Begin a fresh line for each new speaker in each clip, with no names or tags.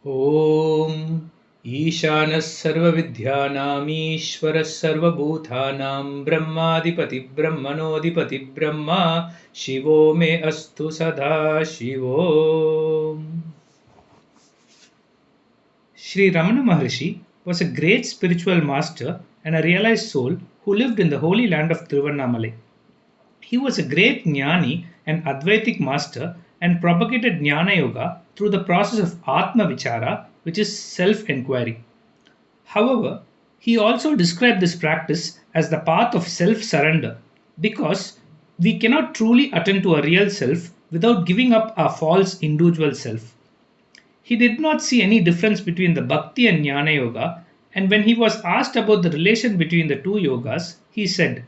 ॐ ईशानः सर्वविद्यानामीश्वरः सर्वभूतानां ब्रह्माधिपतिब्रह्मणोऽधिपतिब्रह्मा शिवो मे अस्तु सदा शिवो. Sri Ramana Maharishi was a great spiritual master and a realized soul who lived in the holy land of Tiruvannamalai. He was a great Jnani and Advaitic master and propagated Jnana Yoga through the process of Atma Vichara, which is self enquiry. However, he also described this practice as the path of self surrender because we cannot truly attend to a real self without giving up our false individual self. He did not see any difference between the Bhakti and Jnana Yoga, and when he was asked about the relation between the two yogas, he said,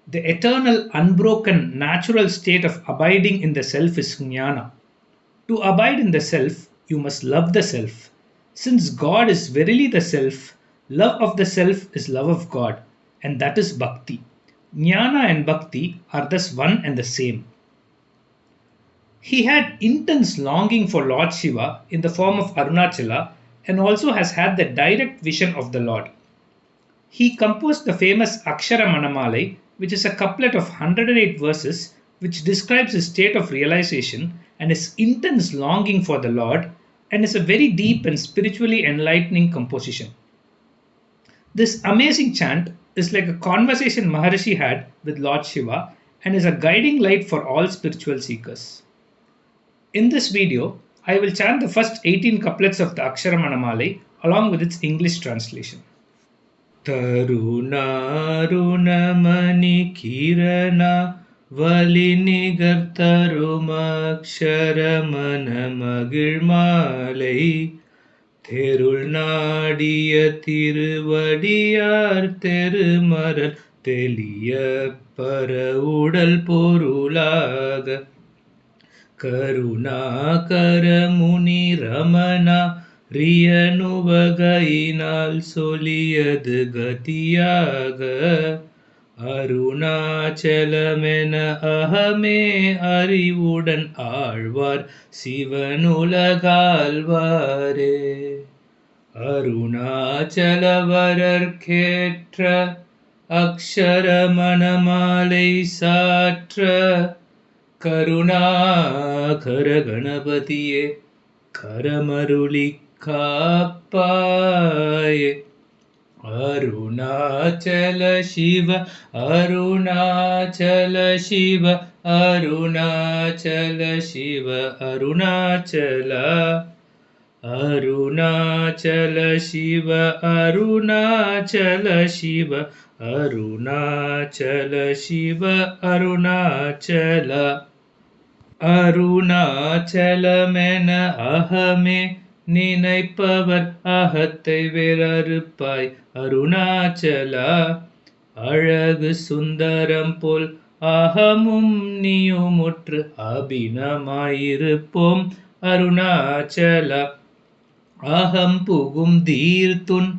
the eternal, unbroken, natural state of abiding in the self is jnana. To abide in the self, you must love the self. Since God is verily the self, love of the self is love of God, and that is bhakti. Jnana and bhakti are thus one and the same. He had intense longing for Lord Shiva in the form of Arunachala and also has had the direct vision of the Lord. He composed the famous Akshara Mana Malai, which is a couplet of 108 verses which describes his state of realization and his intense longing for the Lord, and is a very deep and spiritually enlightening composition. This amazing chant is like a conversation Maharshi had with Lord Shiva and is a guiding light for all spiritual seekers. In this video, I will chant the first 18 couplets of the Akshara Mana Malai along with its English translation. Tarunarunamani kirana Valinigartarumakshara Mana Maharishi Therul Nadiya Tiruvadiyar Terumaral Teliya Paraudal Porulaga Karunakara Muni Ramana Riyanuvagainal Soliyadu Gatiyaga Arunachalamena Ahame Arivudan Alvar Sivanulagalvare Arunachalavarar Ketra Akshara Mana Malai Satra Karunakara Ganapatiye Karamaruli Kapaye Arunachala Shiva Arunachala Shiva Arunachala Shiva Arunachala Arunachala Shiva Arunachala Shiva Arunachala Shiva Arunachala அருணாச்சலமென அகமே நினைப்பவர் அகத்தை வேறறுப்பாய் அருணாச்சலா அழகு சுந்தரம் போல் அகமும் நீயுமுற்று அபிநமாயிருப்போம் அருணாச்சலா அகம் புகும் தீர்த்துன்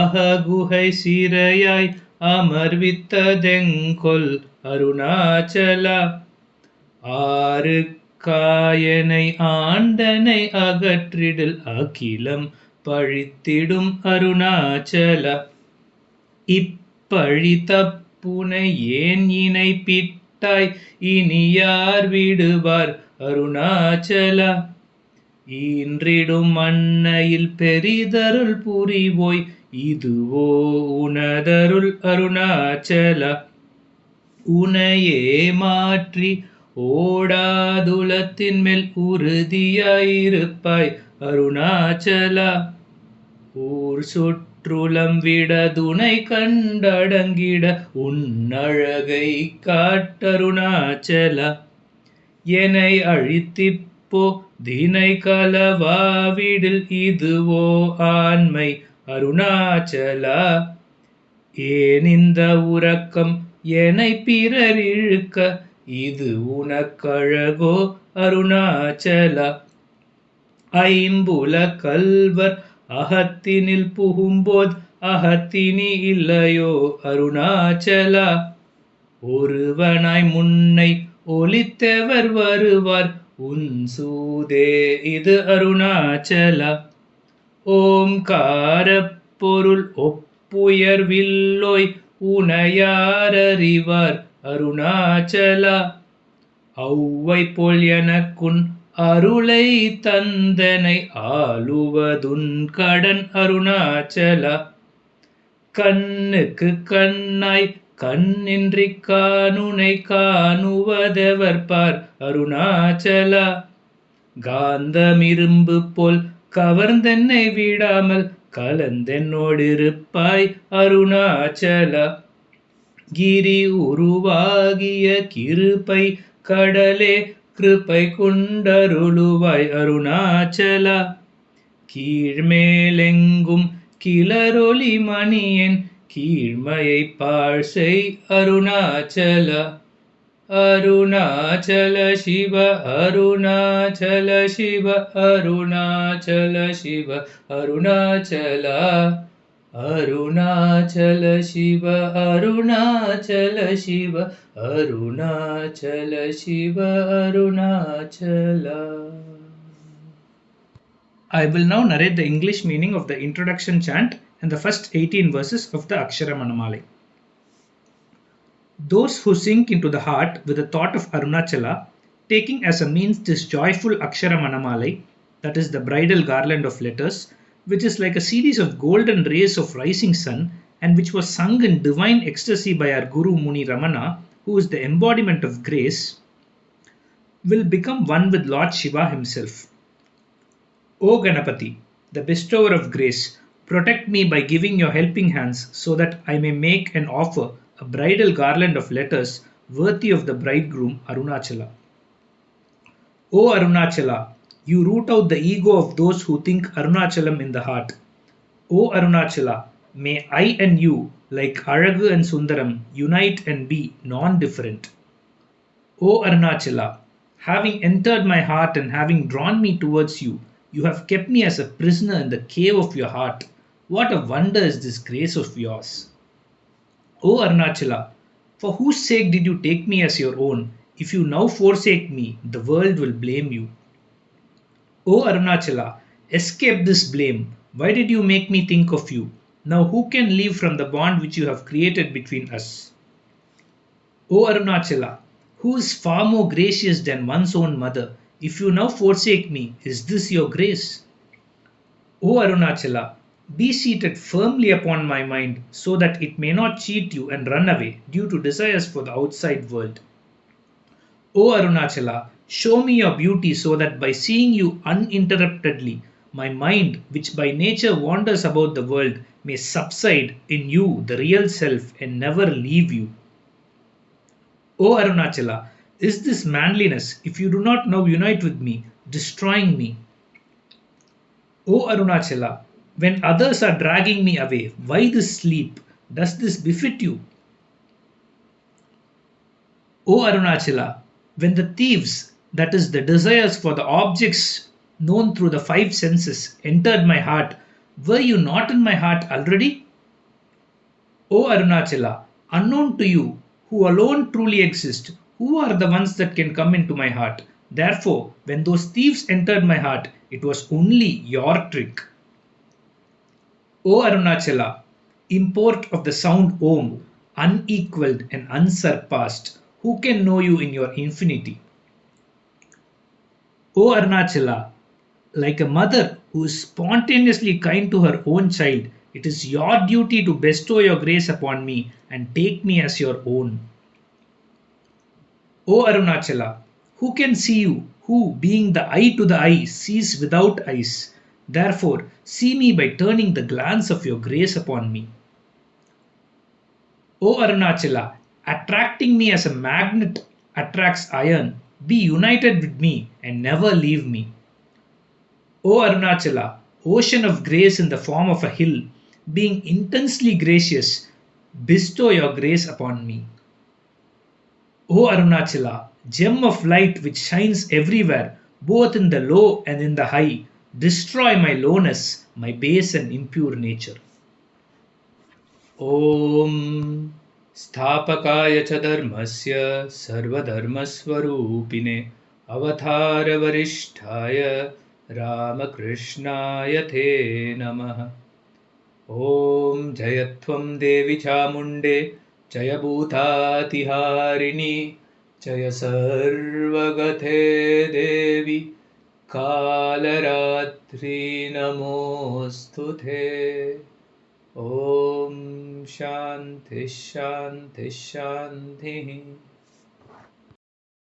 அககுகை சிறையாய் அமர்வித்ததெங்கொல் அருணாச்சலா ஆறு காயனை ஆண்டனை அகற்றிடில் அகிலம் பழித்திடும் அருணாச்சல இப்பழி தப்புனை ஏன் இணை பிட்டாய் இனி யார் விடுவார் அருணாச்சல ஈன்றிடும் அன்னையில் பெரிதருள் புரிவோய் இதுவோ உனதருள் அருணாச்சல உனையே மாற்றி ஓடாதுலத்தின் மேல் உறுதியாயிருப்பாய் அருணாச்சலா ஊர் சுற்றுலம் விட துணை கண்டடங்கிட உன்னழகை காட்டருணாச்சலா என்னை அழித்திப்போ தினை கலவாவிடில் இதுவோ ஆண்மை அருணாச்சலா ஏன் இந்த உறக்கம் என்னை பிறர் இழுக்க இது உனக்கழகோ அருணாச்சலா ஐம்புல கல்வர் அகத்தினில் புகும்போது அகத்தினி இல்லையோ அருணாச்சலா ஒருவனாய் முன்னை ஒலித்தவர் வருவார் உன்சூதே இது அருணாச்சலா. ஓம்காரப் பொருள் ஒப்புயர்வில்லோய் உனையாரறிவார் அருணாச்சலா. ஔவை போல் எனக்குன் அருளை தந்தனை ஆளுவதுன் கடன் அருணாச்சலா. கண்ணுக்கு கண்ணாய் கண்ணின்றி காணுனை காணுவதெவர் பார் அருணாச்சலா. காந்தமிரும்பு போல் கவர்ந்தென்னை விடாமல் கலந்தென்னோடிருப்பாய் அருணாச்சலா. கிரி உருவாகிய கிருபை கடலே கிருபை கொண்டருளுவாய் அருணாச்சலா. கீழ்மேலெங்கும் கிளரொளி மணியன் கீழ்மையை பாழ்செய் அருணாச்சலா. அருணாச்சல சிவ அருணாச்சல சிவ அருணாச்சல சிவ அருணாச்சலா. அருணாச்சல சிவ அருணாச்சல சிவ அருணாச்சல சிவ Arunachala. I will now narrate the English meaning of the introduction chant and the first 18 verses of the Akshara Mana Malai. Those who sink into the heart with the thought of Arunachala, taking as a means this joyful Akshara Mana Malai, that is the bridal garland of letters, which is like a series of golden rays of rising sun and which was sung in divine ecstasy by our Guru Muni Ramana, who is the embodiment of grace, will become one with Lord Shiva himself. O Ganapati, the bestower of grace, protect me by giving your helping hands so that I may make and offer a bridal garland of letters worthy of the bridegroom Arunachala. O Arunachala, you root out the ego of those who think Arunachalam in the heart. O Arunachala, may I and you, like Aragu and Sundaram, unite and be non-different. O Arunachala, having entered my heart and having drawn me towards you, you have kept me as a prisoner in the cave of your heart. What a wonder is this grace of yours. O Arunachala, for whose sake did you take me as your own? If you now forsake me, the world will blame you. O Arunachala, escape this blame. Why did you make me think of you? Now who can leave from the bond which you have created between us? O Arunachala, who is far more gracious than one's own mother? If you now forsake me, is this your grace? O Arunachala, be seated firmly upon my mind so that it may not cheat you and run away due to desires for the outside world. O Arunachala, show me your beauty so that by seeing you uninterruptedly, my mind, which by nature wanders about the world, may subside in you, the real self, and never leave you. O Arunachala, is this manliness if you do not now unite with me, destroying me? O Arunachala, when others are dragging me away, why this sleep? Does this befit you? O Arunachala, when the thieves, that is the desires for the objects known through the five senses, entered my heart, were you not in my heart already? O Arunachala, unknown to you, who alone truly exist, who are the ones that can come into my heart? Therefore, when those thieves entered my heart, it was only your trick. O Arunachala, import of the sound Om, unequaled and unsurpassed, who can know you in your infinity? O Arunachala, like a mother who is spontaneously kind to her own child, it is your duty to bestow your grace upon me and take me as your own. O Arunachala, who can see you, who, being the eye to the eye, sees without eyes? Therefore, see me by turning the glance of your grace upon me. O Arunachala, attracting me as a magnet attracts iron, be united with me and never leave me. O Arunachala, ocean of grace in the form of a hill, being intensely gracious, bestow your grace upon me. O Arunachala, gem of light which shines everywhere, both in the low and in the high, destroy my lowness, my base and impure nature. Om Sthapakaya cha dharmasya sarvadharmasvarupine अवतारवरिष्ठाय रामकृष्णाय ते नमः। ॐ जयत्वं देवि चामुण्डे जय भूतातिहारिणि जय सर्वगते देवि कालरात्रि नमोऽस्तु ते। ॐ शान्ति शान्ति शान्तिः।